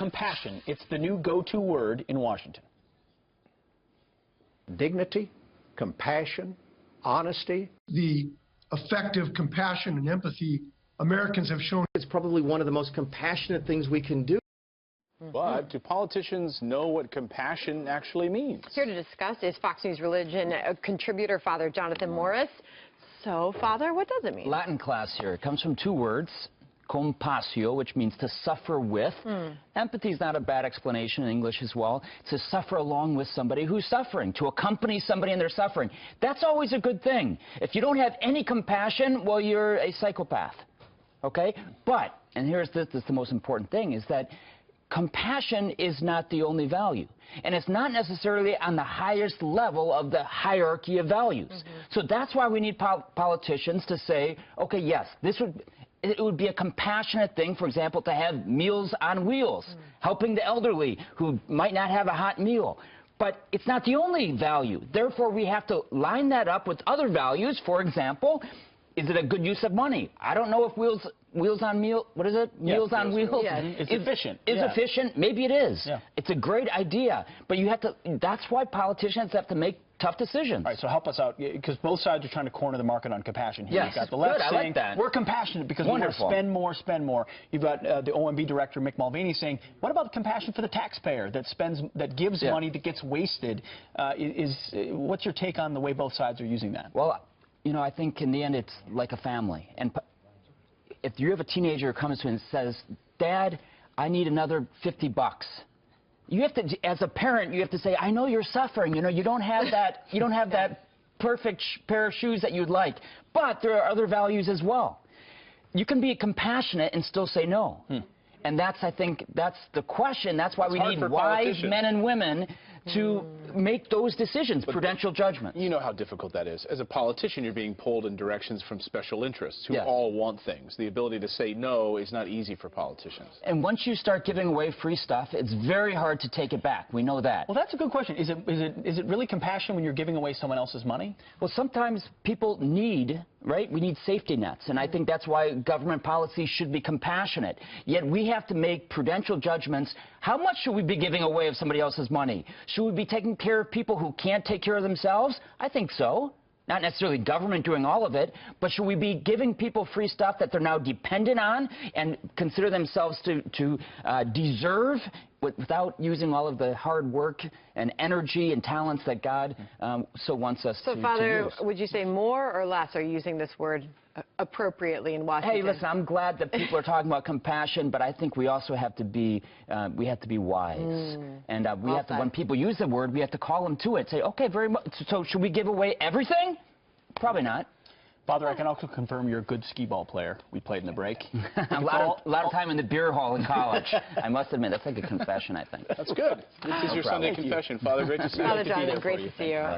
compassion. It's the new go-to word in Washington. Dignity, compassion, honesty. The effective compassion and empathy Americans have shown. It's probably one of the most compassionate things we can do. But do politicians know what compassion actually means? Here to discuss is Fox News religion contributor Father Jonathan Morris. So, Father, what does it mean? Latin class here. It comes from two words, compassio, which means to suffer with. Empathy is not a bad explanation in English as well. To suffer along with somebody who's suffering, to accompany somebody in their suffering. That's always a good thing. If you don't have any compassion, well, you're a psychopath. Okay? But, and here's this is the most important thing, is that compassion is not the only value. And it's not necessarily on the highest level of the hierarchy of values. So that's why we need politicians to say, okay, yes, it would be a compassionate thing, for example, to have Meals on Wheels, helping the elderly who might not have a hot meal. But it's not the only value. Therefore, we have to line that up with other values. For example, is it a good use of money? I don't know if Meals on Wheels It's efficient. Efficient? Maybe it is. Yeah. It's a great idea. But you have to, that's why politicians have to make tough decisions. All right, so help us out, because both sides are trying to corner the market on compassion here. Yes. You've got the left Good, I saying, like that. we're compassionate because Wonderful. we want to spend more, spend more. You've got the OMB director, Mick Mulvaney, saying, what about compassion for the taxpayer that gives money that gets wasted? What's your take on the way both sides are using that? Well, you know, I think in the end it's like a family. And if you have a teenager who comes to you and says, Dad, I need another $50. You have to, as a parent, you have to say, I know you're suffering. You know, you don't have that perfect pair of shoes that you'd like. But there are other values as well. You can be compassionate and still say no. And I think that's the question. That's why we need wise men and women to make those decisions, prudential judgments. You know how difficult that is. As a politician, you're being pulled in directions from special interests who all want things. The ability to say no is not easy for politicians. And once you start giving away free stuff, it's very hard to take it back. We know that. Well, that's a good question. Is it really compassion when you're giving away someone else's money? Well, sometimes people need, right? We need safety nets, and I think that's why government policy should be compassionate. Yet we have to make prudential judgments. How much should we be giving away of somebody else's money? Should we be taking care of people who can't take care of themselves? I think so. Not necessarily government doing all of it, but should we be giving people free stuff that they're now dependent on and consider themselves to deserve without using all of the hard work and energy and talents that God so wants us to use? So, Father, would you say more or less are using this word appropriately in Washington? Hey, listen, I'm glad that people are talking about compassion, but I think we also have to be wise. And we have to, when people use the word, we have to call them to it. Say, okay, very much. So should we give away everything? Probably not. Father, I can also confirm you're a good skee-ball player. We played in the break. a lot of time in the beer hall in college. I must admit, that's like a confession, I think. That's good. This is your Sunday confession. Father, great to see you. Father Jonathan, great to see you.